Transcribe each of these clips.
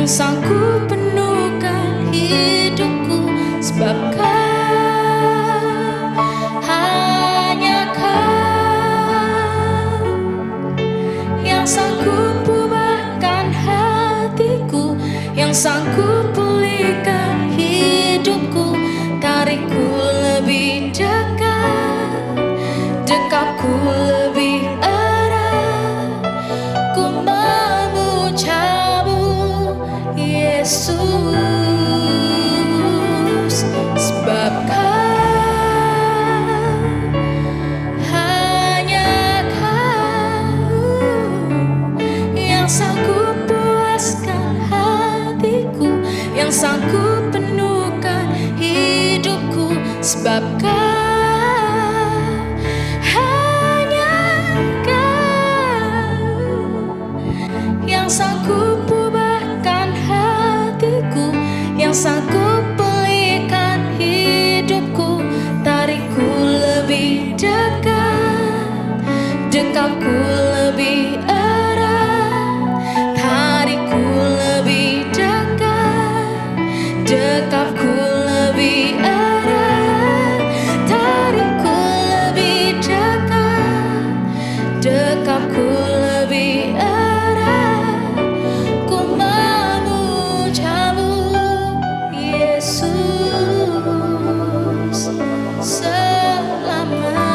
yang sanggup penuhkan hidupku, sebab Kau, hanya Kau yang sanggup ubahkan hatiku, yang sanggup pulihkan hidupku. Tarikku lebih dekat, dekapku lebih erat, ku memujamu Yesus, sebab Kau, hanya Kau yang sanggup puaskan hatiku, yang sanggup penuhkan hidupku, sebab Kau, hanya Kau yang sanggup ubahkan hatiku, yang sanggup pulihkan hidupku. Tarikku lebih dekat, dekapku lebih erat, tarikku lebih dekat, dekapku lebih erat, tarikku lebih dekat, dekapku lebih erat, ku memujamu Yesus selamanya.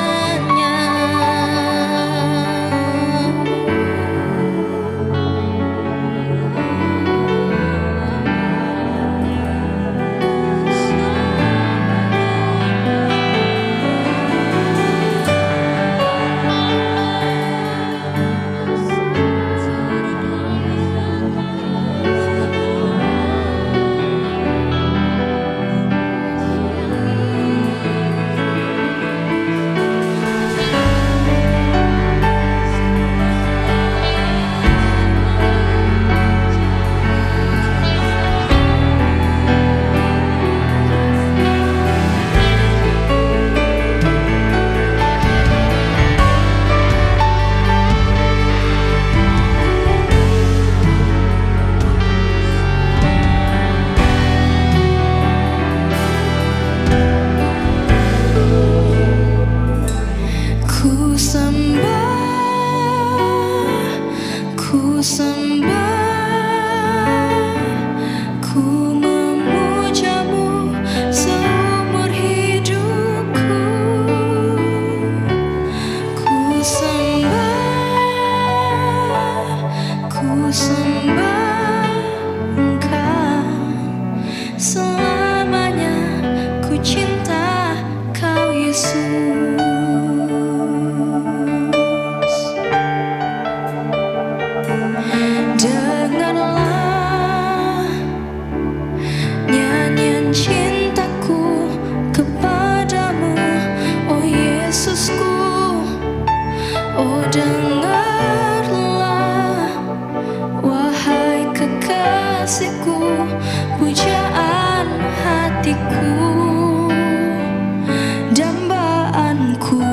Ku sembah, ku memujamu seumur hidupku. Ku sembah Engkau selamanya. Ku cinta Kau Yesus. Dengarlah nyanyian cintaku kepadamu, oh Yesusku. Oh dengarlah wahai kekasihku, pujaan hatiku, dambaanku.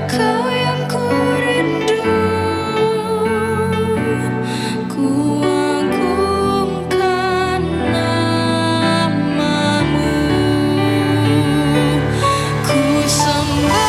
Kau yang ku rindu, ku agungkan namamu. Ku sembah,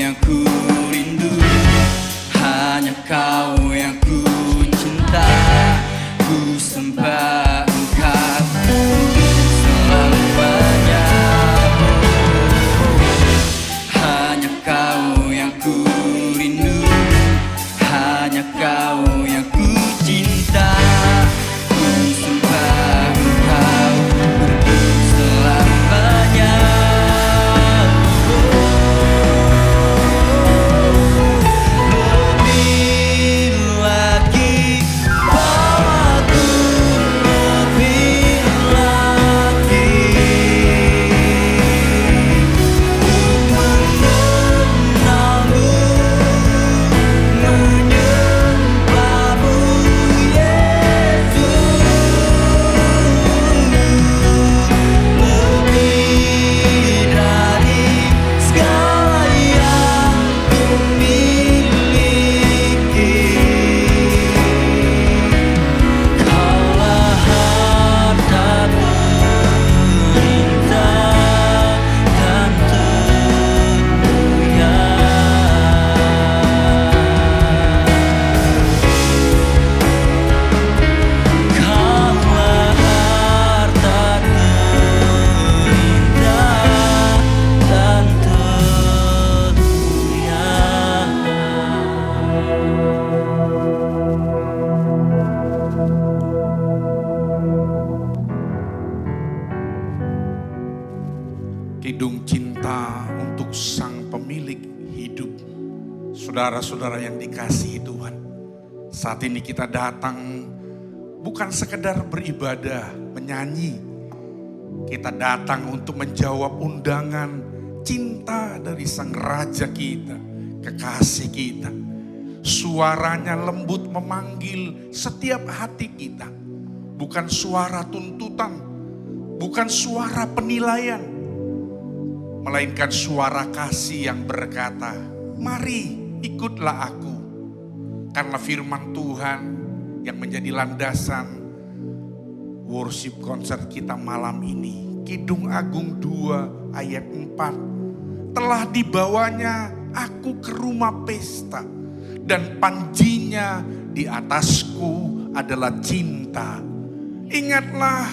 yang ku rindu, hanya kau yang ku cinta. Ku sembah Engkau selamanya. Hanya kau yang ku rindu, hanya kau yang ku cinta. Ku sembah Engkau untuk selamanya. Lebih lagi bawaku, lebih lagi untuk mengenalmu, menyembahmu Yesus. Lebih dari segala yang ku miliki, Kaulah harta terindah dan termulia. Kaulah harta terindah dan termulia. Kidung cinta untuk sang pemilik hidup. Saudara-saudara yang dikasihi Tuhan, saat ini kita datang bukan sekedar beribadah, menyanyi. Kita datang untuk menjawab undangan cinta dari sang raja kita, kekasih kita. Suaranya lembut memanggil setiap hati kita. Bukan suara tuntutan, bukan suara penilaian, melainkan suara kasih yang berkata, mari ikutlah aku. Karena firman Tuhan yang menjadi landasan worship konser kita malam ini. Kidung Agung 2 ayat 4. Telah dibawanya aku ke rumah pesta, dan panjinya di atasku adalah cinta. Ingatlah,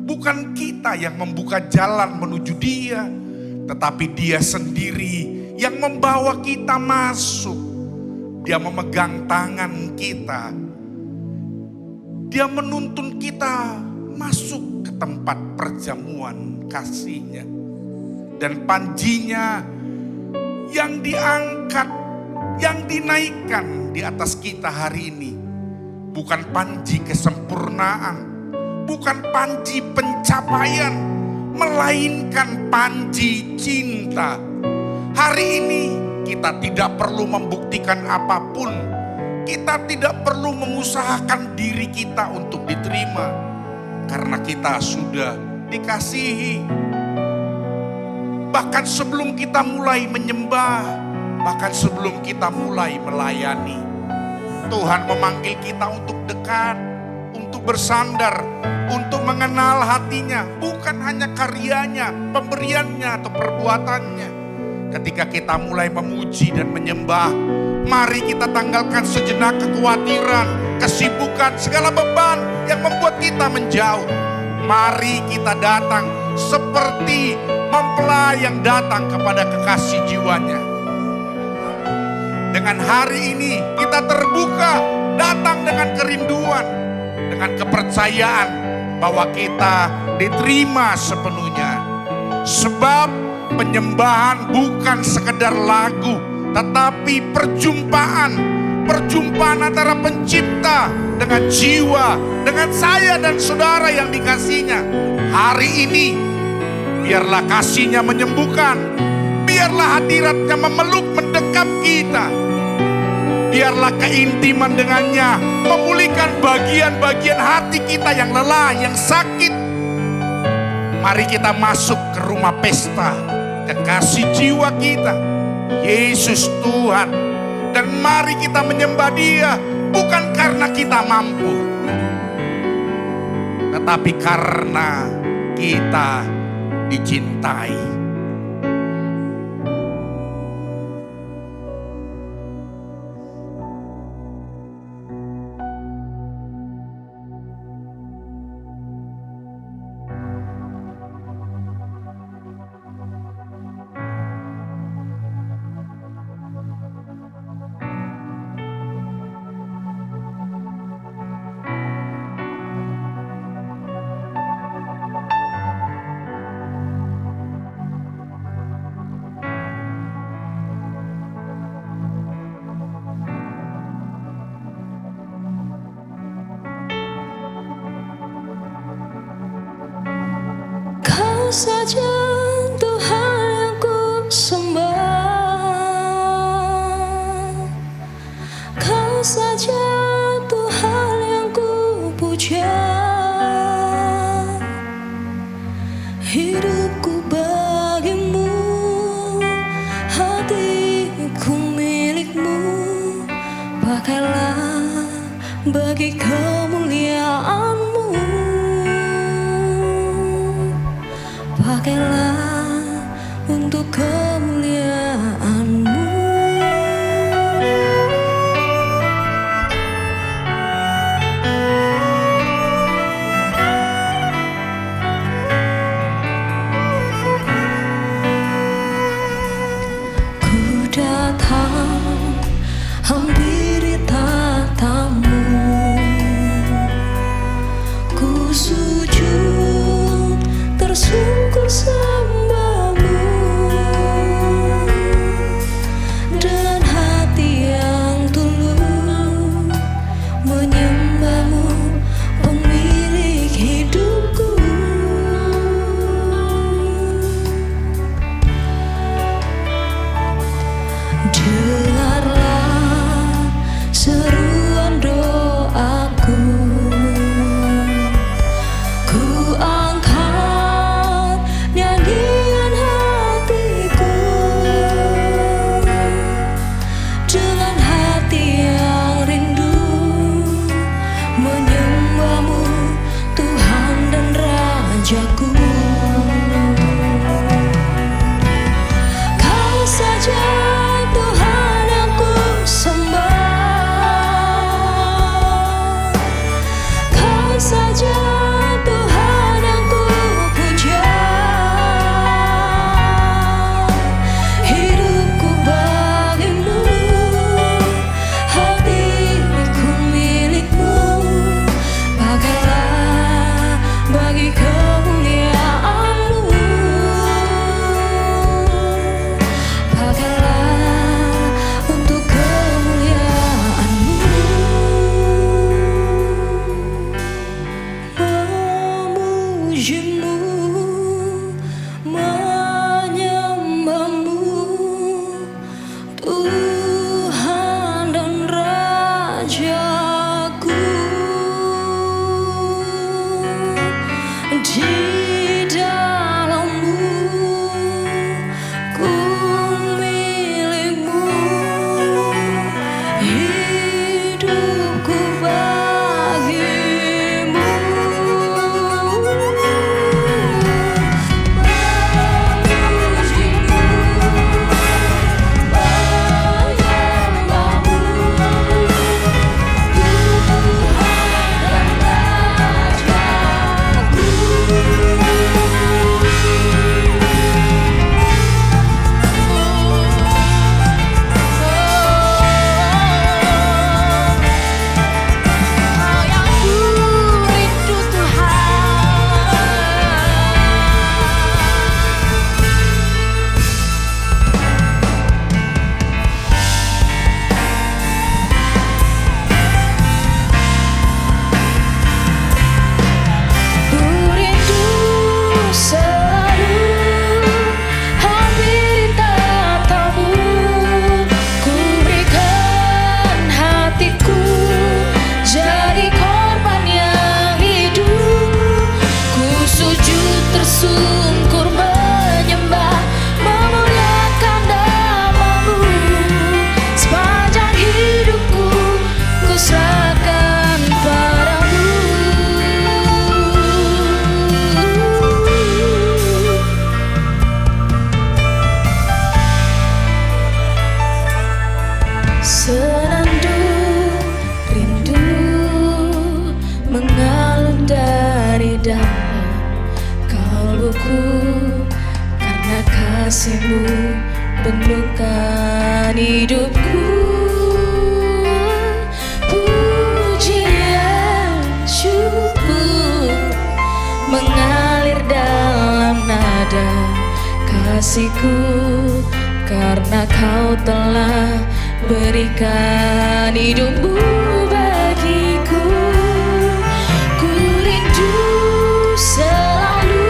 bukan kita yang membuka jalan menuju Dia, tetapi Dia sendiri yang membawa kita masuk. Dia memegang tangan kita. Dia menuntun kita masuk ke tempat perjamuan kasih-Nya. Dan panjinya yang diangkat, yang dinaikkan di atas kita hari ini, bukan panji kesempurnaan, bukan panji pencapaian, melainkan panji cinta. Hari ini kita tidak perlu membuktikan apapun. Kita tidak perlu mengusahakan diri kita untuk diterima, karena kita sudah dikasihi. Bahkan sebelum kita mulai menyembah, bahkan sebelum kita mulai melayani, Tuhan memanggil kita untuk dekat, untuk bersandar, untuk mengenal hatinya, bukan hanya karyanya, pemberiannya atau perbuatannya. Ketika kita mulai memuji dan menyembah, mari kita tanggalkan sejenak kekhawatiran, kesibukan, segala beban yang membuat kita menjauh. Mari kita datang seperti mempelai yang datang kepada kekasih jiwanya. Dengan hari ini kita terbuka, datang dengan kerinduan, dengan kepercayaan bahwa kita diterima sepenuhnya. Sebab penyembahan bukan sekedar lagu, tetapi perjumpaan antara pencipta dengan jiwa, dengan saya dan saudara yang dikasihinya. Hari ini biarlah kasih-Nya menyembuhkan, biarlah hadirat-Nya memeluk mendekap kita, biarlah keintiman dengannya memulihkan bagian-bagian hati kita yang lelah, yang sakit. Mari kita masuk ke rumah pesta kekasih jiwa kita, Yesus Tuhan. Dan mari kita menyembah Dia bukan karena kita mampu, tetapi karena kita dicintai. saja Tuhan yang ku sembah, Kau saja Tuhan yang ku puja. Hidupku bagimu, hatiku milikmu. Pakailah bagi kemuliaan-Mu, pakailah untuk kemuliaan-Mu. Ku datang hampiri tatamu, ku sujud tersungkur sembahmu, dengan hati yang tulus menyembahmu, pemilik hidupku. Dengarlah seruan doaku, ku angkat nyanyian hatiku, dengan hati yang rindu menyembahmu, Tuhan dan Rajaku. Kau saja Tuhan yang ku sembah, Kau saja Tuhan yang ku puja. Hidupku bagimu, hatiku milikmu. Pakailah bagi kemuliaan-Mu, pakailah untuk kemuliaan-Mu. Memujimu, menyembahmu, Tuhan dan Rajaku. Di dalam-Mu ku milikmu, hidupku bagimu. Memujimu, menyembahmu, Tuhan dan Rajaku. Yang ku rindu Tuhan. Ku rindu selalu hampiri tatamu, ku berikan hatiku jadi korban yang hidup. Ku sujud tersungkur menyembah, memuliakan nama-Mu. Sepanjang hidupku ku serahkan padamu. Senandung rindu mengalir dari dalam kalbuku, karena kasih-Mu penuhkan hidupku. Pujian syukur mengalir dalam nada kasih-Ku, karena Kau telah berikan hidupmu bagiku. Ku rindu selalu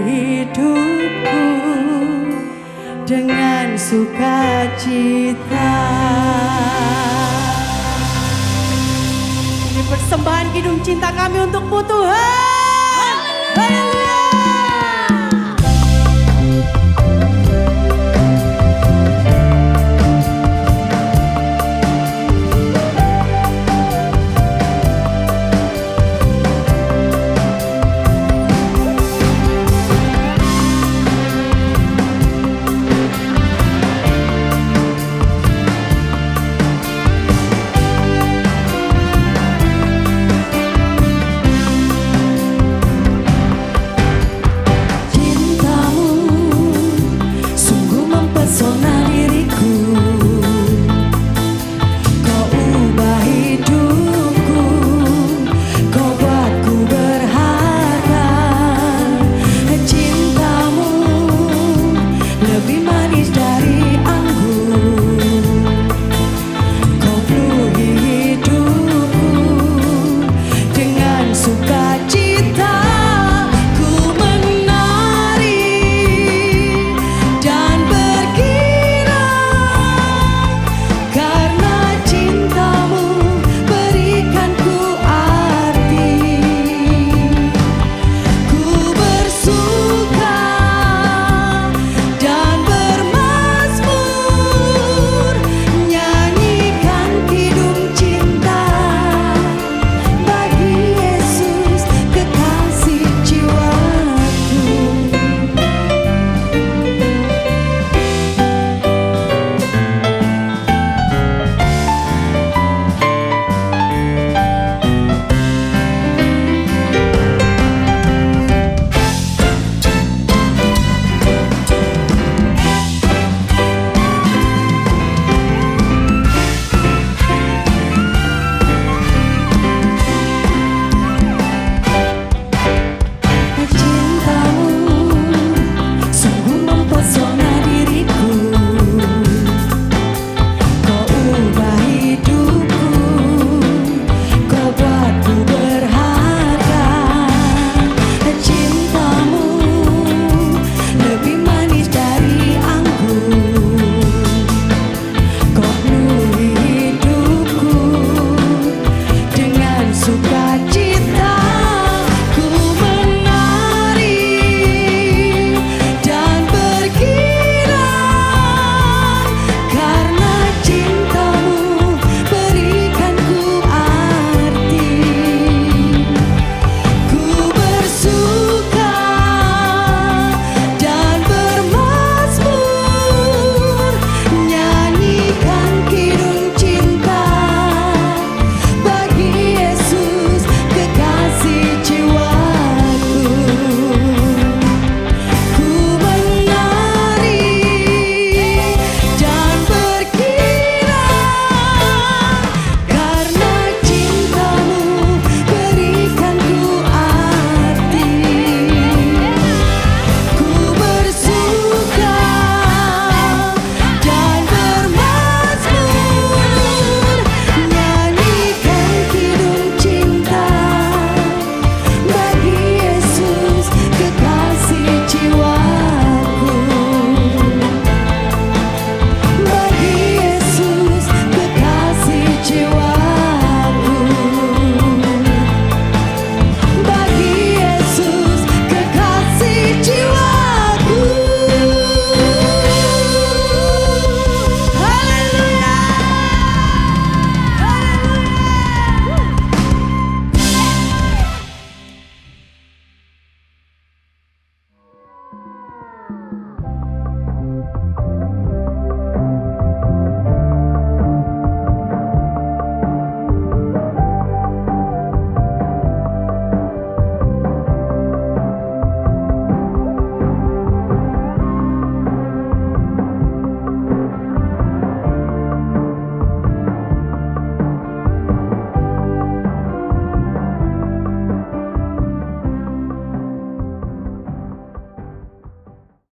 hidupku dengan sukacita. Ini persembahan kidung cinta kami untukmu Tuhan.